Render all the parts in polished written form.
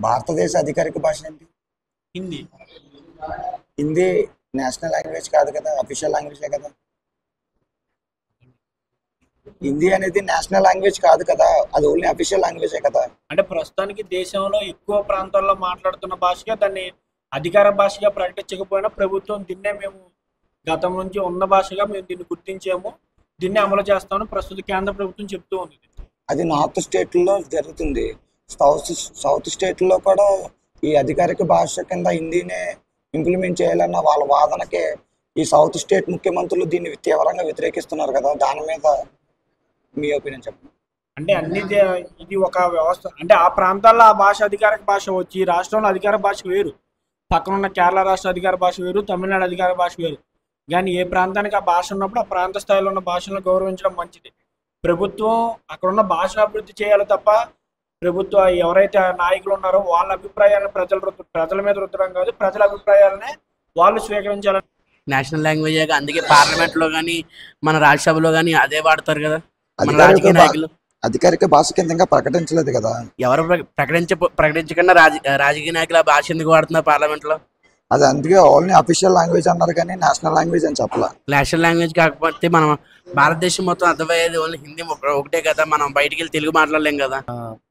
భారతదేశ అధికారిక భాష ఏంటి? హిందీ. హిందీ నేషనల్ లాంగ్వేజ్ కాదు కదా, అఫీషియల్ లాంగ్వేజే కదా. హిందీ అనేది నేషనల్ లాంగ్వేజ్ కాదు కదా, అది ఓన్లీ అఫీషియల్ లాంగ్వేజే కదా. అంటే ప్రస్తుతానికి దేశంలో ఎక్కువ ప్రాంతాల్లో మాట్లాడుతున్న భాషగా దాన్ని అధికార భాషగా ప్రకటించకపోయినా ప్రభుత్వం దీన్నే మేము గతం నుంచి ఉన్న భాషగా మేము దీన్ని గుర్తించాము, దీన్ని అమలు చేస్తామని ప్రస్తుత కేంద్ర ప్రభుత్వం చెప్తూ ఉంది. అది నార్త్ స్టేట్లో జరుగుతుంది. సౌత్ సౌత్ స్టేట్లో కూడా ఈ అధికారిక భాష కింద హిందీనే ఇంప్లిమెంట్ చేయాలన్న వాళ్ళ వాదనకే ఈ సౌత్ స్టేట్ ముఖ్యమంత్రులు దీన్ని తీవ్రంగా వ్యతిరేకిస్తున్నారు కదా. దాని మీద మీ ఒపీనియన్ చెప్పండి. అంటే ఇది ఒక వ్యవస్థ. అంటే ఆ ప్రాంతాల్లో ఆ భాష అధికారిక భాష వచ్చి రాష్ట్రంలో అధికార భాష వేరు, పక్కనున్న కేరళ రాష్ట్ర అధికార భాష వేరు, తమిళనాడు అధికార భాష వేరు. కానీ ఏ ప్రాంతానికి ఆ భాష ఉన్నప్పుడు ఆ ప్రాంత స్థాయిలో ఉన్న భాషలను గౌరవించడం మంచిది. ప్రభుత్వం అక్కడ ఉన్న భాషను అభివృద్ధి చేయాలి తప్ప ప్రభుత్వ ఎవరైతే నాయకులు ఉన్నారో వాళ్ళ అభిప్రాయాలను ప్రజల మీద రుద్దడం కాదు, ప్రజల అభిప్రాయాలనే వాళ్ళు స్వీకరించాలని. నేషనల్ లాంగ్వేజ్ అందుకే పార్లమెంట్ లో కానీ మన రాజ్యసభలో కానీ అదే వాడతారు కదా మన అధికారిక రాజకీయ నాయకులు. అధికారిక భాష కింద ఇంకా ప్రకటించలేదు కదా. ఎవరు ప్రకటించకుండా రాజకీయ నాయకులు ఆ భాష ఎందుకు వాడుతున్నారు పార్లమెంట్ లో? అది అందుకే ఓన్లీ అఫీషియల్ లాంగ్వేజ్ అన్నారు కానీ నేషనల్ లాంగ్వేజ్ అని చెప్పాల. నేషనల్ లాంగ్వేజ్ కాకపోతే మనం భారతదేశం మొత్తం అర్థమయ్యేది ఓన్లీ హిందీ ఒకటే కదా, మనం బయటికి వెళ్ళి తెలుగు మాట్లాడలేం కదా.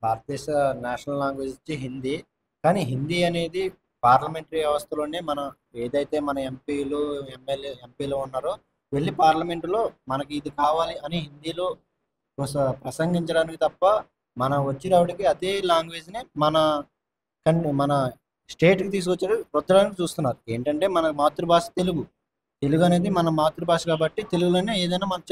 భారతదేశ నేషనల్ లాంగ్వేజ్ వచ్చి హిందీ. కానీ హిందీ అనేది పార్లమెంటరీ వ్యవస్థలోనే మన ఏదైతే మన ఎంపీలు ఉన్నారో వెళ్ళి పార్లమెంటులో మనకి ఇది కావాలి అని హిందీలో ప్రసంగించడానికి తప్ప మన వచ్చినప్పటికి అదే లాంగ్వేజ్ని మన స్టేట్కి తీసుకొచ్చారు రుద్దడానికి చూస్తున్నారు. ఏంటంటే మన మాతృభాష తెలుగు అనేది మన మాతృభాష కాబట్టి తెలుగులోనే ఏదైనా మనం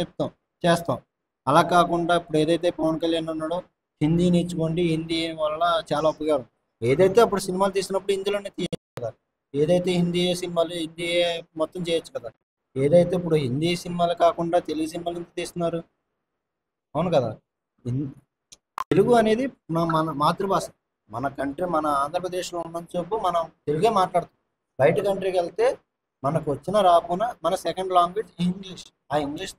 చేస్తాం. అలా కాకుండా ఇప్పుడు ఏదైతే పవన్ కళ్యాణ్ ఉన్నాడో హిందీ నేర్చుకోండి, హిందీ వల్ల చాలా ఉపయోగం. ఏదైతే అప్పుడు సినిమాలు తీసినప్పుడు హిందీలోనే తీయచ్చు కదా, ఏదైతే హిందీ సినిమాలు హిందీ మొత్తం చేయొచ్చు కదా. ఏదైతే ఇప్పుడు హిందీ సినిమాలు కాకుండా తెలుగు సినిమాలు ఎందుకు తీస్తున్నారు? అవును కదా. తెలుగు అనేది మన మాతృభాష. మన కంట్రీ మన ఆంధ్రప్రదేశ్లో ఉన్నంత సేపు మనం తెలుగే మాట్లాడుతాం. బయట కంట్రీకి వెళ్తే మనకు వచ్చిన రాకుండా మన సెకండ్ లాంగ్వేజ్ ఇంగ్లీష్. ఆ ఇంగ్లీష్